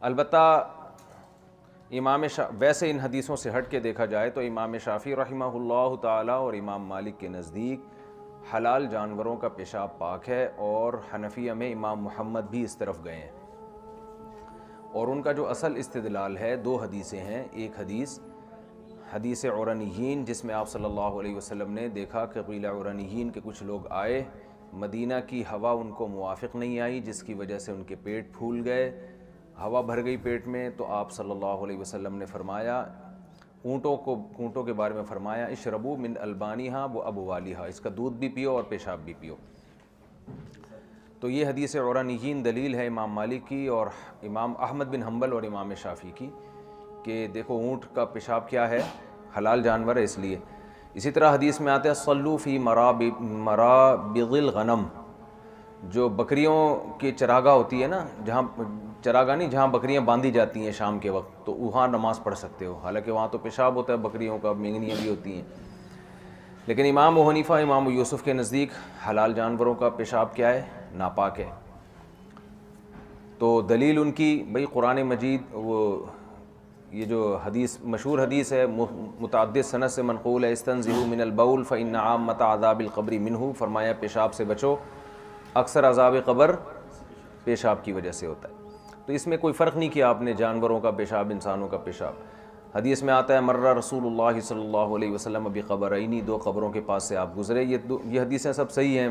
البتہ ویسے ان حدیثوں سے ہٹ کے دیکھا جائے تو امام شافعی رحمہ اللہ تعالی اور امام مالک کے نزدیک حلال جانوروں کا پیشاب پاک ہے، اور حنفیہ میں امام محمد بھی اس طرف گئے ہیں، اور ان کا جو اصل استدلال ہے دو حدیثیں ہیں۔ ایک حدیث عرنیین، جس میں آپ صلی اللہ علیہ وسلم نے دیکھا کہ قبیلہ عرنیین کے کچھ لوگ آئے، مدینہ کی ہوا ان کو موافق نہیں آئی، جس کی وجہ سے ان کے پیٹ پھول گئے، ہوا بھر گئی پیٹ میں، تو آپ صلی اللہ علیہ وسلم نے فرمایا، اونٹوں کے بارے میں فرمایا، اشربوا من البانیہا و ابوالیہا، اس کا دودھ بھی پیو اور پیشاب بھی پیو۔ تو یہ حدیث عرنیین دلیل ہے امام مالک کی اور امام احمد بن حنبل اور امام شافعی کی کہ دیکھو اونٹ کا پیشاب کیا ہے، حلال جانور ہے اس لیے۔ اسی طرح حدیث میں آتا ہے صلوا فی مرابض الغنم، جو بکریوں کی چراگاہ ہوتی ہے نا، جہاں بکریاں باندھی جاتی ہیں شام کے وقت، تو وہاں نماز پڑھ سکتے ہو، حالانکہ وہاں تو پیشاب ہوتا ہے بکریوں کا، مینگنیاں بھی ہوتی ہیں۔ لیکن امام ابو حنیفہ، امام یوسف کے نزدیک حلال جانوروں کا پیشاب کیا ہے، ناپاک ہے۔ تو دلیل ان کی بھئی قرآن مجید، یہ جو حدیث مشہور حدیث ہے، متعدد سند سے منقول ہے، استنزہوا من البول فإن عامۃ عذاب القبر منہ، فرمایا پیشاب سے بچو، اکثر عذاب قبر پیشاب کی وجہ سے ہوتا ہے۔ تو اس میں کوئی فرق نہیں کیا آپ نے جانوروں کا پیشاب، انسانوں کا پیشاب۔ حدیث میں آتا ہے مرہ رسول اللہ صلی اللہ علیہ وسلم بقبرین، دو قبروں کے پاس سے آپ گزرے۔ یہ حدیثیں سب صحیح ہیں،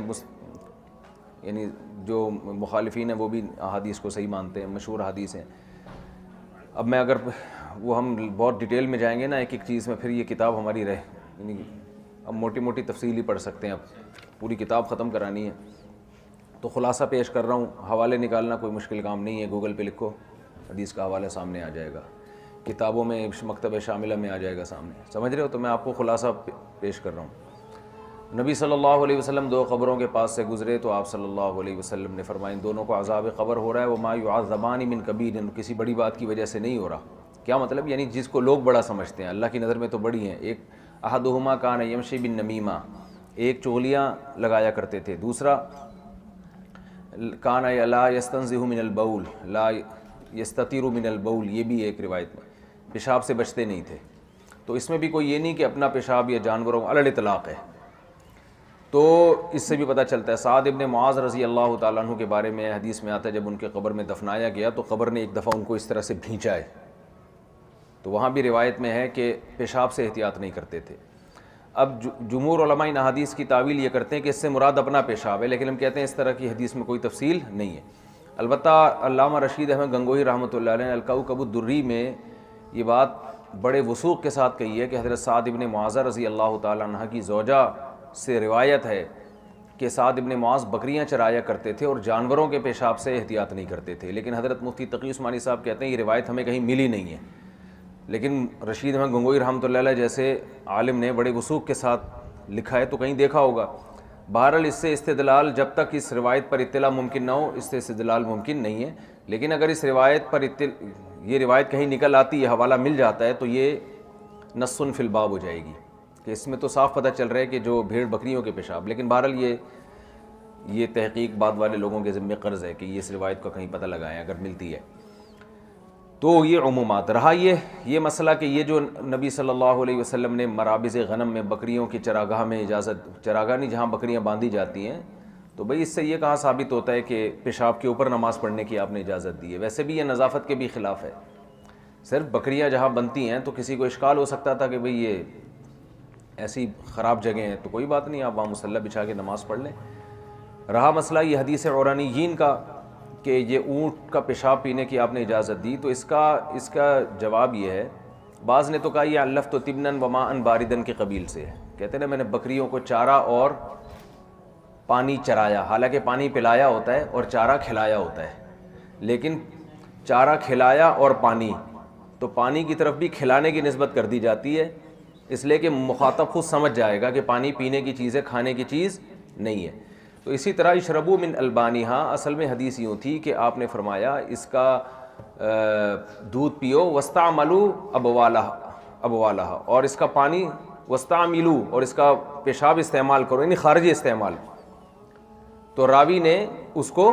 یعنی جو مخالفین ہیں وہ بھی حدیث کو صحیح مانتے ہیں، مشہور حدیث ہیں۔ اب میں اگر ہم بہت ڈیٹیل میں جائیں گے نا ایک ایک چیز میں، پھر یہ کتاب ہماری یعنی اب موٹی موٹی تفصیل ہی پڑھ سکتے ہیں، اب پوری کتاب ختم کرانی ہے، تو خلاصہ پیش کر رہا ہوں۔ حوالے نکالنا کوئی مشکل کام نہیں ہے، گوگل پہ لکھو، حدیث کا حوالہ سامنے آ جائے گا، کتابوں میں مکتبہ شاملہ میں آ جائے گا سامنے، سمجھ رہے ہو؟ تو میں آپ کو خلاصہ پیش کر رہا ہوں۔ نبی صلی اللہ علیہ وسلم دو قبروں کے پاس سے گزرے تو آپ صلی اللہ علیہ وسلم نے فرمایا ان دونوں کو عذاب قبر ہو رہا ہے، وما يعذبان من کبیر، کسی بڑی بات کی وجہ سے نہیں ہو رہا۔ کیا مطلب؟ یعنی جس کو لوگ بڑا سمجھتے ہیں، اللہ کی نظر میں تو بڑی ہیں۔ ایک احدہما کان یمشی بالنمیمہ، ایک چغلیاں لگایا کرتے تھے، دوسرا کان لا یستنزہ من البول، لا یستتر من البول، یہ بھی ایک روایت میں پیشاب سے بچتے نہیں تھے۔ تو اس میں بھی کوئی یہ نہیں کہ اپنا پیشاب یا جانوروں علی الاطلاق ہے۔ تو اس سے بھی پتہ چلتا ہے، سعد ابن معاذ رضی اللہ تعالیٰ عنہ کے بارے میں حدیث میں آتا ہے جب ان کے قبر میں دفنایا گیا تو قبر نے ایک دفعہ ان کو اس طرح سے بھینچا ہے، تو وہاں بھی روایت میں ہے کہ پیشاب سے احتیاط نہیں کرتے تھے۔ اب جمہور علماء ان حدیث کی تعویل یہ کرتے ہیں کہ اس سے مراد اپنا پیشاب ہے، لیکن ہم کہتے ہیں اس طرح کی حدیث میں کوئی تفصیل نہیں ہے۔ البتہ علامہ رشید احمد گنگوہی رحمۃ اللہ علیہ نے الکوکب الدری میں یہ بات بڑے وثوق کے ساتھ کہی ہے کہ حضرت سعد ابن معاذ رضی اللہ تعالیٰ عنہ کی زوجہ سے روایت ہے کہ سعد ابن معاذ بکریاں چرایا کرتے تھے اور جانوروں کے پیشاب سے احتیاط نہیں کرتے تھے، لیکن حضرت مفتی تقی عثمانی صاحب کہتے ہیں یہ روایت ہمیں کہیں ملی نہیں ہے، لیکن رشید احمد گنگوہی رحمۃ اللہ علیہ جیسے عالم نے بڑے وثوق کے ساتھ لکھا ہے تو کہیں دیکھا ہوگا۔ بہرحال اس سے استدلال جب تک اس روایت پر اطلاع ممکن نہ ہو، اس سے استدلال ممکن نہیں ہے، لیکن اگر اس روایت پر یہ روایت کہیں نکل آتی ہے، حوالہ مل جاتا ہے، تو یہ نص فی الباب ہو جائے گی کہ اس میں تو صاف پتہ چل رہا ہے کہ جو بھیڑ بکریوں کے پیشاب، لیکن بہرحال یہ تحقیق بعد والے لوگوں کے ذمہ قرض ہے کہ یہ اس روایت کو کہیں پتہ لگائیں اگر ملتی ہے۔ تو یہ عمومات رہا یہ مسئلہ کہ یہ جو نبی صلی اللہ علیہ وسلم نے مرابض غنم میں بکریوں کی چراگاہ میں اجازت، چراگاہ نہیں جہاں بکریاں باندھی جاتی ہیں، تو بھئی اس سے یہ کہاں ثابت ہوتا ہے کہ پیشاب کے اوپر نماز پڑھنے کی آپ نے اجازت دی ہے؟ ویسے بھی یہ نظافت کے بھی خلاف ہے۔ صرف بکریاں جہاں بنتی ہیں تو کسی کو اشکال ہو سکتا تھا کہ بھئی یہ ایسی خراب جگہ ہیں، تو کوئی بات نہیں، آپ وہاں مصلی بچھا کے نماز پڑھ لیں۔ رہا مسئلہ یہ حدیث عرانیین کا کہ یہ اونٹ کا پیشاب پینے کی آپ نے اجازت دی، تو اس کا جواب یہ ہے، بعض نے تو کہا یہ علفت طبناً وماءً باردن کے قبیل سے ہے، کہتے ہیں نا میں نے بکریوں کو چارہ اور پانی چرایا، حالانکہ پانی پلایا ہوتا ہے اور چارہ کھلایا ہوتا ہے، لیکن چارہ کھلایا اور پانی، تو پانی کی طرف بھی کھلانے کی نسبت کر دی جاتی ہے، اس لیے کہ مخاطب خود سمجھ جائے گا کہ پانی پینے کی چیز ہے، کھانے کی چیز نہیں ہے۔ تو اسی طرح اشربوا من البانیہا، اصل میں حدیث یوں تھی کہ آپ نے فرمایا اس کا دودھ پیو، واستعملوا ابوالہا، اور اس کا پانی واستعملوا، اور اس کا پیشاب استعمال کرو، یعنی خارجی استعمال۔ تو راوی نے اس کو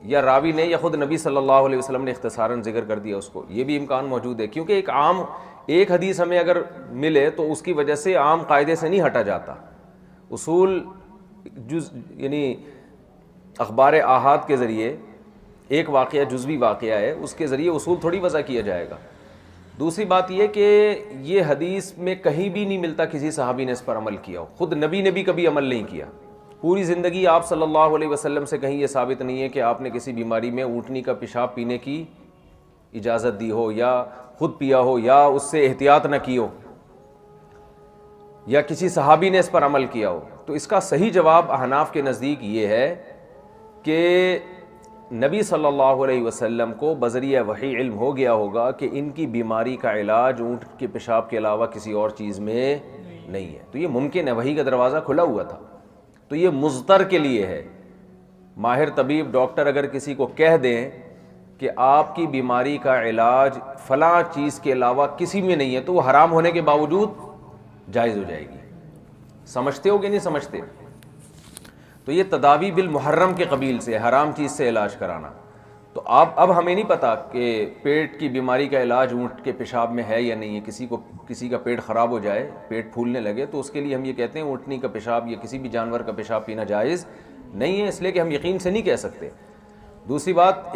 یا راوی نے یا خود نبی صلی اللہ علیہ وسلم نے اختصاراً ذکر کر دیا اس کو، یہ بھی امکان موجود ہے، کیونکہ ایک حدیث ہمیں اگر ملے تو اس کی وجہ سے عام قاعدے سے نہیں ہٹا جاتا. اصول یعنی اخبار آحاد کے ذریعے ایک واقعہ جزوی واقعہ ہے، اس کے ذریعے اصول تھوڑی وضع کیا جائے گا. دوسری بات یہ کہ یہ حدیث میں کہیں بھی نہیں ملتا کسی صحابی نے اس پر عمل کیا ہو، خود نبی نے بھی کبھی عمل نہیں کیا. پوری زندگی آپ صلی اللہ علیہ وسلم سے کہیں یہ ثابت نہیں ہے کہ آپ نے کسی بیماری میں اونٹنی کا پیشاب پینے کی اجازت دی ہو، یا خود پیا ہو، یا اس سے احتیاط نہ کی ہو، یا کسی صحابی نے اس پر عمل کیا ہو. تو اس کا صحیح جواب احناف کے نزدیک یہ ہے کہ نبی صلی اللہ علیہ وسلم کو بذریعہ وحی علم ہو گیا ہوگا کہ ان کی بیماری کا علاج اونٹ کے پیشاب کے علاوہ کسی اور چیز میں نہیں ہے. تو یہ ممکن ہے، وحی کا دروازہ کھلا ہوا تھا. تو یہ مضطر کے لیے ہے. ماہر طبیب ڈاکٹر اگر کسی کو کہہ دیں کہ آپ کی بیماری کا علاج فلاں چیز کے علاوہ کسی میں نہیں ہے، تو وہ حرام ہونے کے باوجود جائز ہو جائے گی. سمجھتے ہو کہ نہیں سمجھتے؟ تو یہ تداوی بالمحرم کے قبیل سے، حرام چیز سے علاج کرانا. تو اب ہمیں نہیں پتا کہ پیٹ کی بیماری کا علاج اونٹ کے پیشاب میں ہے یا نہیں ہے. کسی کا پیٹ خراب ہو جائے، پیٹ پھولنے لگے، تو اس کے لیے ہم یہ کہتے ہیں اونٹنی کا پیشاب یا کسی بھی جانور کا پیشاب پینا جائز نہیں ہے، اس لیے کہ ہم یقین سے نہیں کہہ سکتے. دوسری بات،